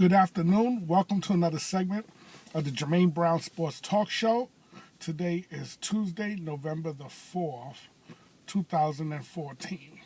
Good afternoon. Welcome to another segment of the Jermaine Brown Sports Talk Show. Today is Tuesday, November the 4th, 2014.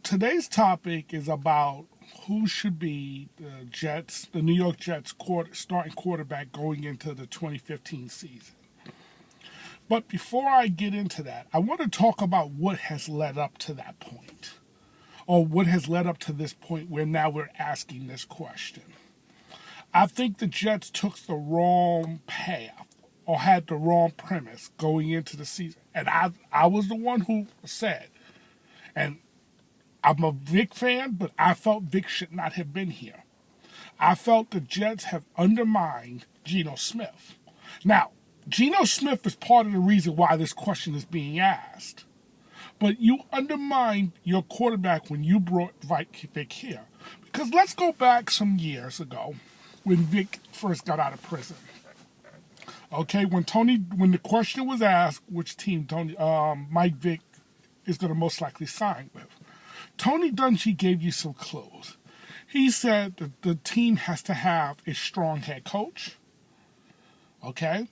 Today's topic is about who should be the New York Jets starting quarterback going into the 2015 season. But before I get into that, I want to talk about what has led up to that point, or what has led up to this point where now we're asking this question. I think the Jets took the wrong path or had the wrong premise going into the season. And I was the one who said, and I'm a Vic fan, but I felt Vic should not have been here. I felt the Jets have undermined Geno Smith. Now, Geno Smith is part of the reason why this question is being asked. But you undermined your quarterback when you brought Vic here. Because let's go back some years ago when Vic first got out of prison. Okay, when the question was asked which team Mike Vick is going to most likely sign with, Tony Dungy gave you some clues. He said that the team has to have a strong head coach. Okay?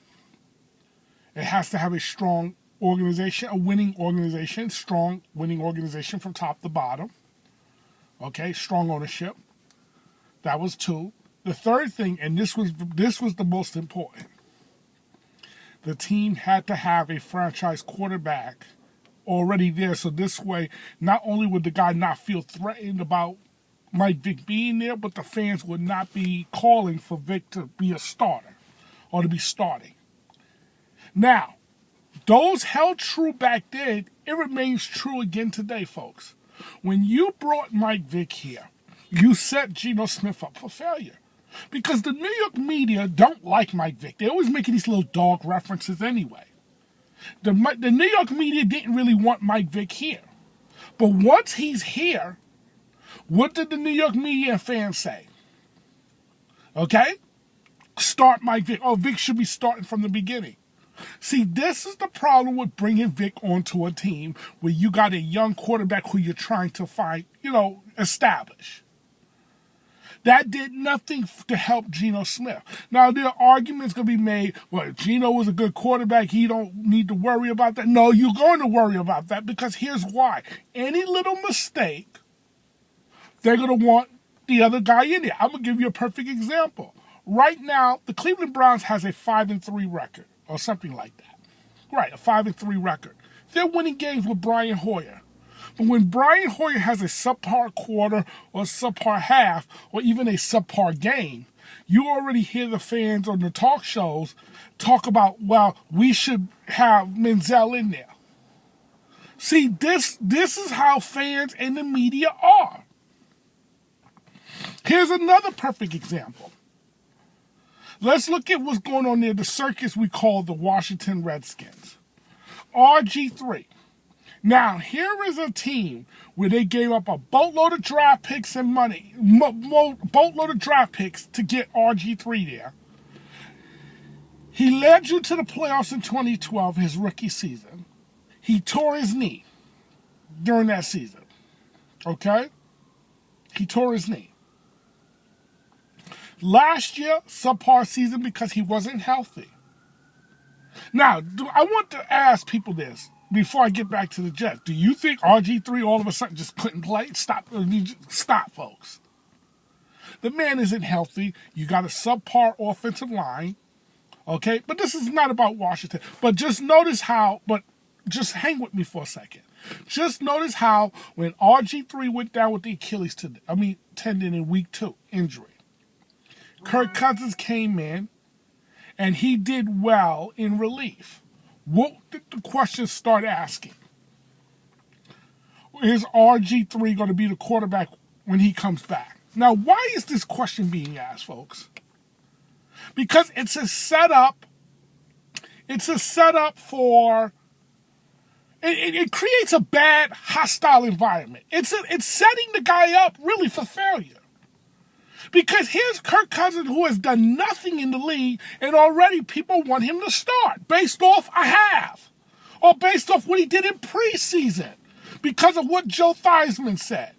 It has to have a strong organization, a winning organization, strong winning organization from top to bottom. Okay, strong ownership. That was two. The third thing, and this was the most important, the team had to have a franchise quarterback already there. So this way, not only would the guy not feel threatened about Mike Vick being there, but the fans would not be calling for Vic to be a starter or to be starting. Now, those held true back then. It remains true again today, folks. When you brought Mike Vick here, you set Geno Smith up for failure. Because the New York media don't like Mike Vick. They're always making these little dog references anyway. The New York media didn't really want Mike Vick here. But once he's here, what did the New York media and fans say? Okay? Start Mike Vick. Oh, Vick should be starting from the beginning. See, this is the problem with bringing Vic onto a team where you got a young quarterback who you're trying to establish. That did nothing to help Geno Smith. Now, there are arguments going to be made, well, if Geno was a good quarterback, he don't need to worry about that. No, you're going to worry about that because here's why. Any little mistake, they're going to want the other guy in there. I'm going to give you a perfect example. Right now, the Cleveland Browns has a 5-3 record. Or something like that. Right, a 5-3 record. They're winning games with Brian Hoyer. But when Brian Hoyer has a subpar quarter or subpar half or even a subpar game, you already hear the fans on the talk shows talk about, well, we should have Menzel in there. See, this is how fans and the media are. Here's another perfect example. Let's look at what's going on there, the circus we call the Washington Redskins. RG3. Now, here is a team where they gave up a boatload of draft picks and money, boatload of draft picks to get RG3 there. He led you to the playoffs in 2012, his rookie season. He tore his knee during that season. Okay? He tore his knee. Last year, subpar season because he wasn't healthy. Now, I want to ask people this before I get back to the Jets. Do you think RG3 all of a sudden just couldn't play? Stop, folks. The man isn't healthy. You got a subpar offensive line. Okay? But this is not about Washington. But just hang with me for a second. Just notice how when RG3 went down with the Achilles tendon in week 2, injury, Kirk Cousins came in, and he did well in relief. What did the questions start asking? Is RG3 going to be the quarterback when he comes back? Now, why is this question being asked, folks? Because it's a setup. It's a setup for... It creates a bad, hostile environment. It's setting the guy up, really, for failure. Because here's Kirk Cousins, who has done nothing in the league, and already people want him to start based off a half or based off what he did in preseason because of what Joe Theismann said.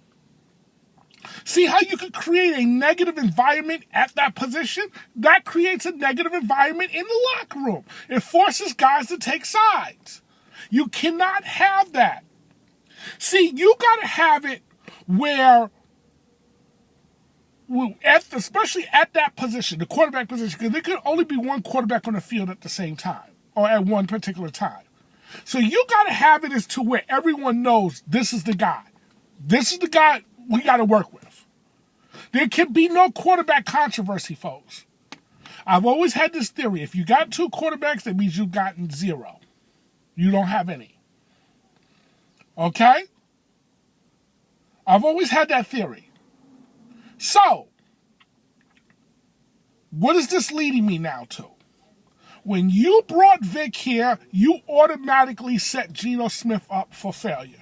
See how you could create a negative environment at that position? That creates a negative environment in the locker room. It forces guys to take sides. You cannot have that. See, you got to have it where, especially at that position, the quarterback position, because there could only be one quarterback on the field at the same time or at one particular time. So you got to have it as to where everyone knows this is the guy. This is the guy we got to work with. There can be no quarterback controversy, folks. I've always had this theory. If you got two quarterbacks, that means you've gotten zero. You don't have any. Okay? I've always had that theory. So, what is this leading me now to? When you brought Vic here, you automatically set Geno Smith up for failure.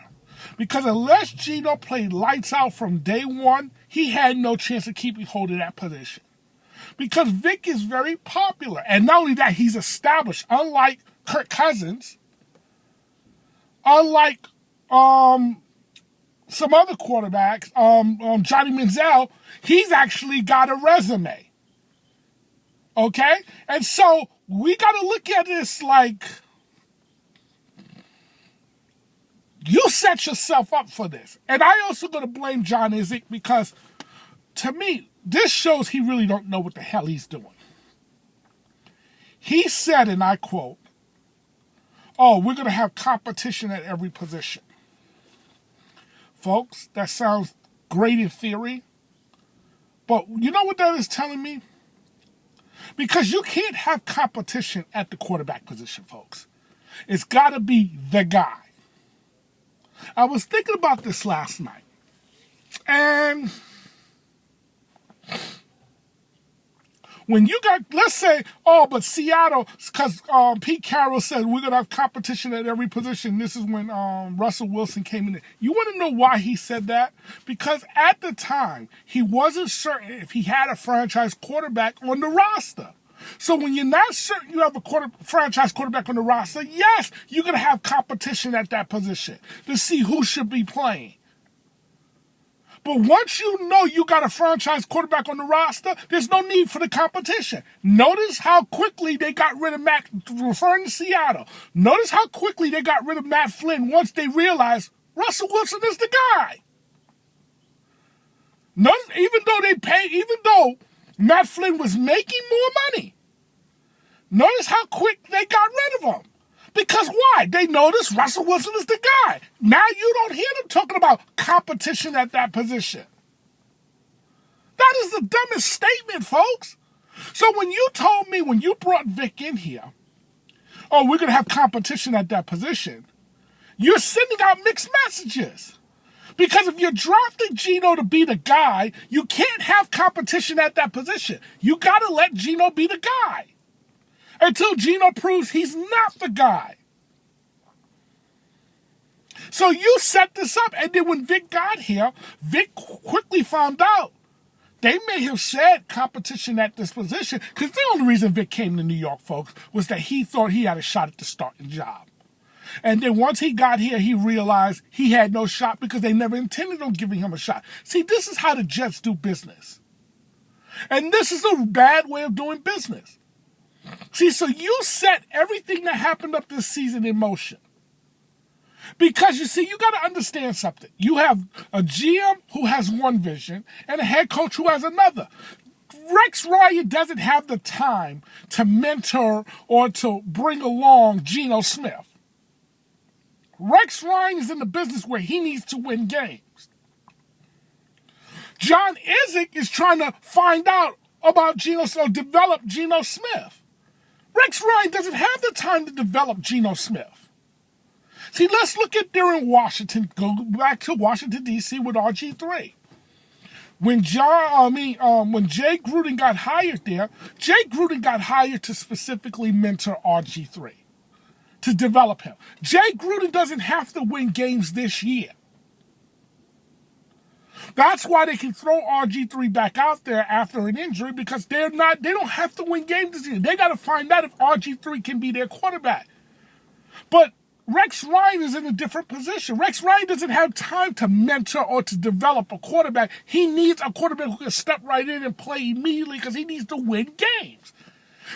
Because unless Geno played lights out from day one, he had no chance of keeping hold of that position. Because Vic is very popular. And not only that, he's established. Unlike Kirk Cousins, unlike some other quarterbacks, Johnny Manziel, he's actually got a resume. Okay? And so we got to look at this like, you set yourself up for this. And I also going to blame John Izek because, to me, this shows he really don't know what the hell he's doing. He said, and I quote, "Oh, we're going to have competition at every position." Folks, that sounds great in theory. But you know what that is telling me? Because you can't have competition at the quarterback position, folks. It's got to be the guy. I was thinking about this last night. And when you got, let's say, but Seattle, because Pete Carroll said we're going to have competition at every position. This is when Russell Wilson came in. You want to know why he said that? Because at the time, he wasn't certain if he had a franchise quarterback on the roster. So when you're not certain you have a franchise quarterback on the roster, yes, you're going to have competition at that position to see who should be playing. But once you know you got a franchise quarterback on the roster, there's no need for the competition. Notice how quickly they got rid of Matt, referring to Seattle. Notice how quickly they got rid of Matt Flynn once they realized Russell Wilson is the guy. Notice, even though Matt Flynn was making more money, notice how quick they got rid of him. Because why? They notice Russell Wilson is the guy. Now you don't hear them talking about competition at that position. That is the dumbest statement, folks. So when you told me, when you brought Vic in here, we're going to have competition at that position, you're sending out mixed messages. Because if you're drafting Geno to be the guy, you can't have competition at that position. You got to let Geno be the guy. Until Geno proves he's not the guy. So you set this up, and then when Vic got here, Vic quickly found out they may have said competition at this position, because the only reason Vic came to New York, folks, was that he thought he had a shot at the starting job. And then once he got here, he realized he had no shot because they never intended on giving him a shot. See, this is how the Jets do business. And this is a bad way of doing business. See, so you set everything that happened up this season in motion. Because, you see, you got to understand something. You have a GM who has one vision and a head coach who has another. Rex Ryan doesn't have the time to mentor or to bring along Geno Smith. Rex Ryan is in the business where he needs to win games. John Izek is trying to find out about develop Geno Smith. Rex Ryan doesn't have the time to develop Geno Smith. See, let's look at there in Washington. Go back to Washington, D.C. with RG3. When Jay Gruden got hired there, Jay Gruden got hired to specifically mentor RG3, to develop him. Jay Gruden doesn't have to win games this year. That's why they can throw RG3 back out there after an injury, because they don't have to win games this year. They got to find out if RG3 can be their quarterback. But Rex Ryan is in a different position. Rex Ryan doesn't have time to mentor or to develop a quarterback. He needs a quarterback who can step right in and play immediately because he needs to win games.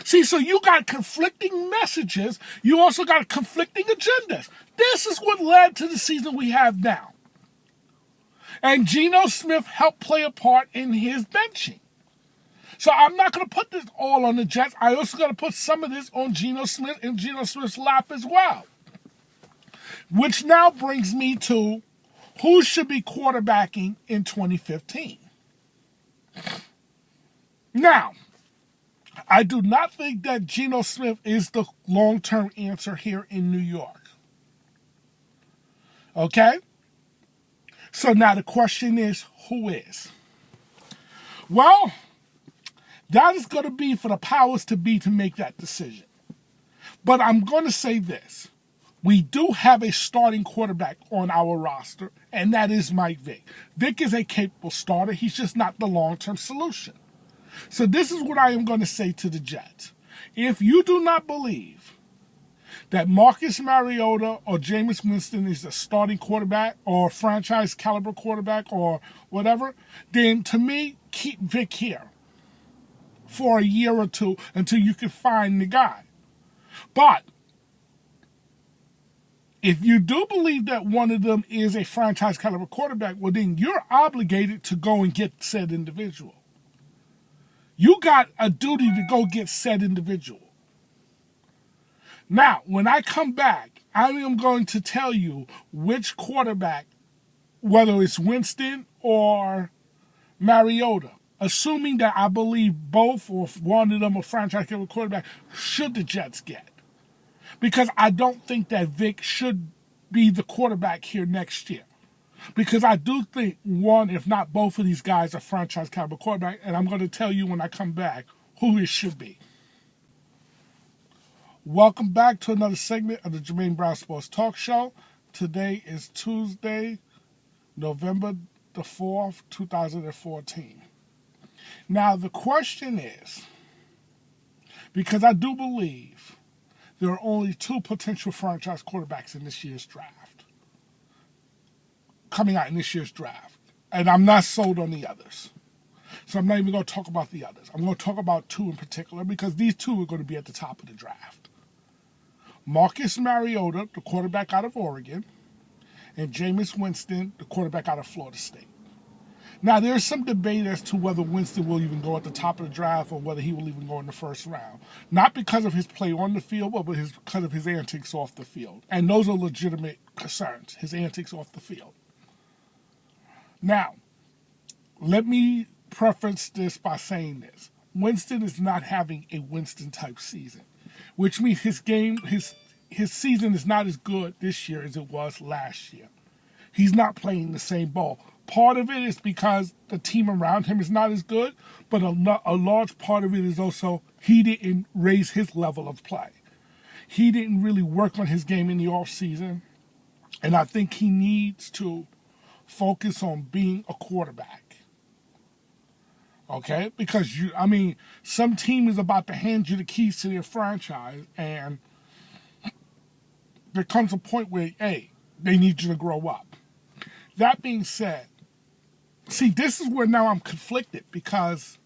See, so you got conflicting messages. You also got conflicting agendas. This is what led to the season we have now. And Geno Smith helped play a part in his benching. So I'm not going to put this all on the Jets. I also got to put some of this on Geno Smith and Geno Smith's lap as well. Which now brings me to who should be quarterbacking in 2015. Now, I do not think that Geno Smith is the long-term answer here in New York. Okay? So now the question is, who is? Well, that is going to be for the powers to be to make that decision. But I'm going to say this. We do have a starting quarterback on our roster, and that is Mike Vick. Vick is a capable starter. He's just not the long-term solution. So this is what I am going to say to the Jets. If you do not believe that Marcus Mariota or Jameis Winston is a starting quarterback or franchise caliber quarterback or whatever, then to me, keep Vick here for a year or two until you can find the guy. But if you do believe that one of them is a franchise caliber quarterback, well, then you're obligated to go and get said individual. You got a duty to go get said individual. Now, when I come back, I am going to tell you which quarterback, whether it's Winston or Mariota, assuming that I believe both or one of them a franchise caliber quarterback, should the Jets get. Because I don't think that Vic should be the quarterback here next year. Because I do think one, if not both of these guys are franchise caliber quarterback, and I'm going to tell you when I come back who it should be. Welcome back to another segment of the Jermaine Brown Sports Talk Show. Today is Tuesday, November the 4th, 2014. Now, the question is, because I do believe there are only two potential franchise quarterbacks in this year's draft, coming out in this year's draft, and I'm not sold on the others. So I'm not even going to talk about the others. I'm going to talk about two in particular because these two are going to be at the top of the draft. Marcus Mariota, the quarterback out of Oregon, and Jameis Winston, the quarterback out of Florida State. Now, there's some debate as to whether Winston will even go at the top of the draft or whether he will even go in the first round. Not because of his play on the field, but because of his antics off the field. And those are legitimate concerns, his antics off the field. Now, let me preface this by saying this. Winston is not having a Winston-type season, which means his season is not as good this year as it was last year. He's not playing the same ball. Part of it is because the team around him is not as good, but a large part of it is also he didn't raise his level of play. He didn't really work on his game in the offseason, and I think he needs to focus on being a quarterback. Okay? Because, some team is about to hand you the keys to their franchise, and there comes a point where, hey, they need you to grow up. That being said, see, this is where now I'm conflicted because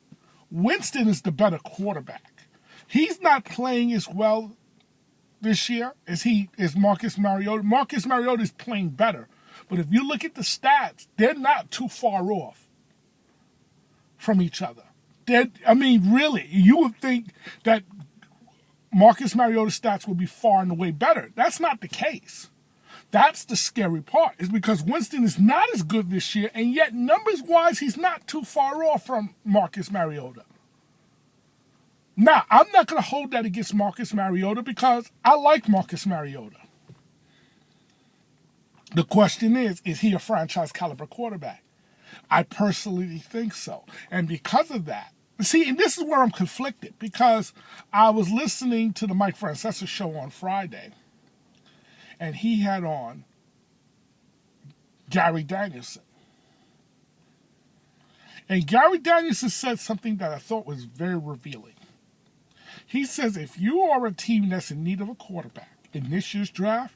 Winston is the better quarterback. He's not playing as well this year as Marcus Mariota. Marcus Mariota is playing better. But if you look at the stats, they're not too far off from each other. Really, you would think that Marcus Mariota's stats would be far and away better. That's not the case. That's the scary part, is because Winston is not as good this year, and yet numbers-wise, he's not too far off from Marcus Mariota. Now, I'm not going to hold that against Marcus Mariota because I like Marcus Mariota. The question is he a franchise caliber quarterback? I personally think so. And because of that, see, and this is where I'm conflicted, because I was listening to the Mike Francesa show on Friday, and he had on Gary Danielson. And Gary Danielson said something that I thought was very revealing. He says if you are a team that's in need of a quarterback in this year's draft,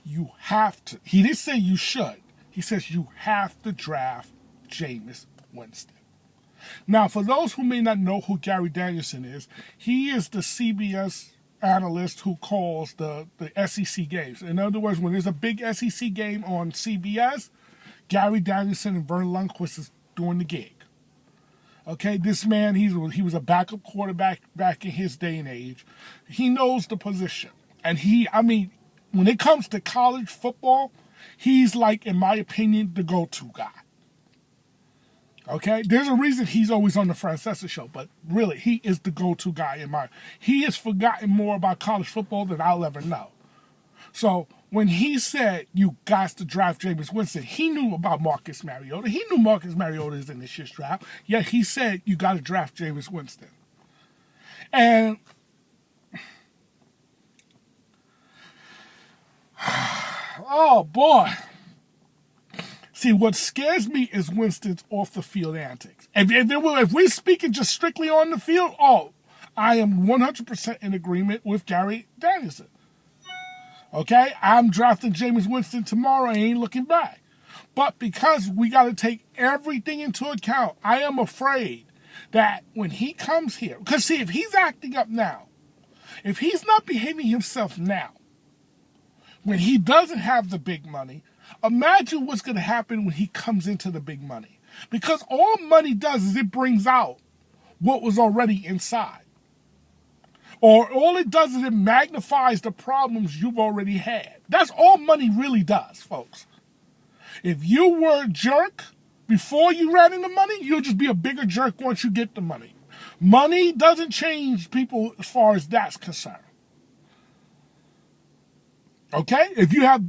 you have to. He didn't say you should. He says you have to draft Jameis Winston. Now, for those who may not know who Gary Danielson is, he is the CBS analyst who calls the SEC games. In other words, when there's a big SEC game on CBS, Gary Danielson and Vern Lundquist is doing the gig. Okay, this man, he was a backup quarterback back in his day and age. He knows the position. And when it comes to college football, he's like, in my opinion, the go-to guy. Okay, there's a reason he's always on the Francesa show, but really, he is the go-to guy he has forgotten more about college football than I'll ever know. So when he said you got to draft Jameis Winston, he knew about Marcus Mariota. He knew Marcus Mariota is in this year's draft, yet he said you got to draft Jameis Winston. And oh boy. See, what scares me is Winston's off-the-field antics. If we're speaking just strictly on the field, I am 100% in agreement with Gary Danielson. Okay? I'm drafting Jameis Winston tomorrow. I ain't looking back. But because we got to take everything into account, I am afraid that when he comes here, because see, if he's acting up now, if he's not behaving himself now, when he doesn't have the big money, imagine what's going to happen when he comes into the big money. Because all money does is it brings out what was already inside. Or all it does is it magnifies the problems you've already had. That's all money really does, folks. If you were a jerk before you ran into money, you'll just be a bigger jerk once you get the money. Money doesn't change people as far as that's concerned. Okay? If you have,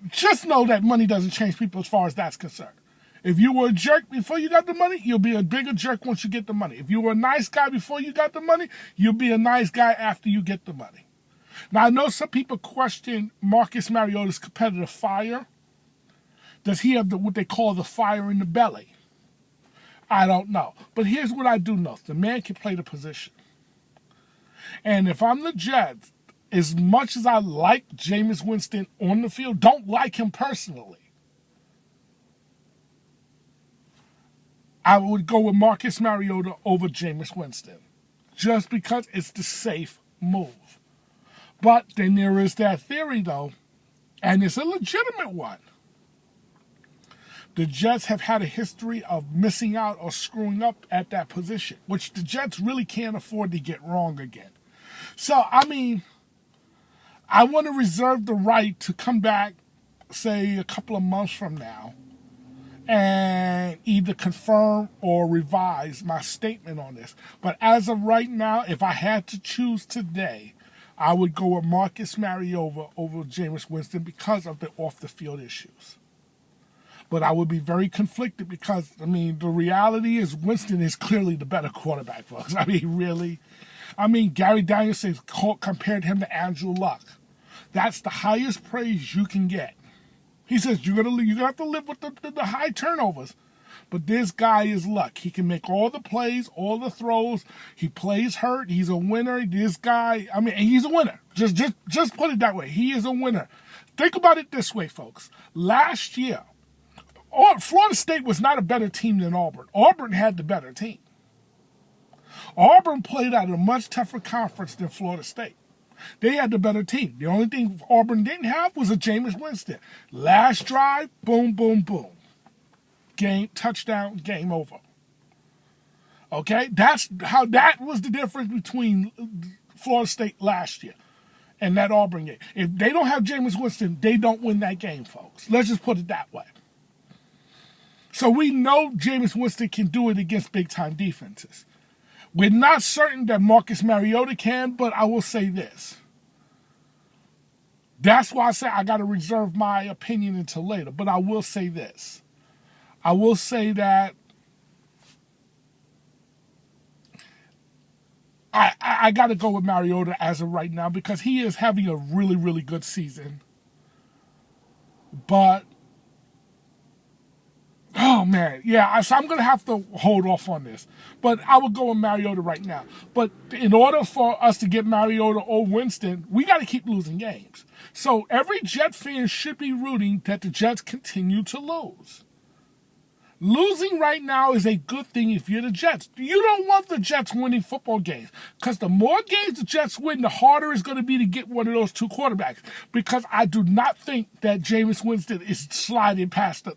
just know that money doesn't change people as far as that's concerned. If you were a jerk before you got the money, you'll be a bigger jerk once you get the money. If you were a nice guy before you got the money, you'll be a nice guy after you get the money. Now, I know some people question Marcus Mariota's competitive fire. Does he have what they call the fire in the belly? I don't know. But here's what I do know. The man can play the position. And if I'm the Jets, as much as I like Jameis Winston on the field, don't like him personally, I would go with Marcus Mariota over Jameis Winston, just because it's the safe move. But then there is that theory, though, and it's a legitimate one. The Jets have had a history of missing out or screwing up at that position, which the Jets really can't afford to get wrong again. So, I want to reserve the right to come back, say, a couple of months from now, and either confirm or revise my statement on this. But as of right now, if I had to choose today, I would go with Marcus Mariota over Jameis Winston because of the off-the-field issues. But I would be very conflicted because, the reality is Winston is clearly the better quarterback, folks. Really. Gary Danielson compared him to Andrew Luck. That's the highest praise you can get. He says you're gonna have to live with the high turnovers. But this guy is Luck. He can make all the plays, all the throws. He plays hurt. He's a winner. This guy, he's a winner. Just put it that way. He is a winner. Think about it this way, folks. Last year, Florida State was not a better team than Auburn. Auburn had the better team. Auburn played at a much tougher conference than Florida State. They had the better team. The only thing Auburn didn't have was a Jameis Winston. Last drive, boom, boom, boom. Touchdown, game over. Okay? That was the difference between Florida State last year and that Auburn game. If they don't have Jameis Winston, they don't win that game, folks. Let's just put it that way. So we know Jameis Winston can do it against big-time defenses. We're not certain that Marcus Mariota can, but I will say this. That's why I say I got to reserve my opinion until later. But I will say this. I will say that I got to go with Mariota as of right now because he is having a really, really good season. But Oh, man. Yeah, so I'm going to have to hold off on this. But I would go with Mariota right now. But in order for us to get Mariota or Winston, we got to keep losing games. So every Jet fan should be rooting that the Jets continue to lose. Losing right now is a good thing if you're the Jets. You don't want the Jets winning football games, because the more games the Jets win, the harder it's going to be to get one of those two quarterbacks, because I do not think that Jameis Winston is sliding past the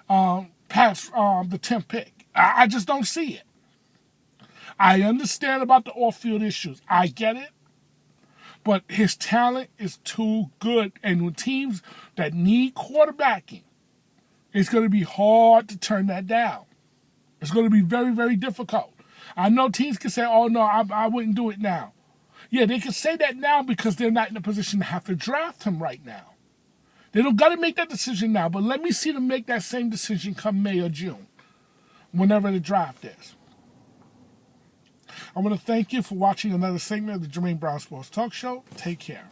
10th pick. I just don't see it. I understand about the off-field issues. I get it. But his talent is too good. And with teams that need quarterbacking, it's going to be hard to turn that down. It's going to be very, very difficult. I know teams can say, oh, no, I wouldn't do it now. Yeah, they can say that now because they're not in a position to have to draft him right now. They don't got to make that decision now, but let me see them make that same decision come May or June, whenever the draft is. I want to thank you for watching another segment of the Jermaine Brown Sports Talk Show. Take care.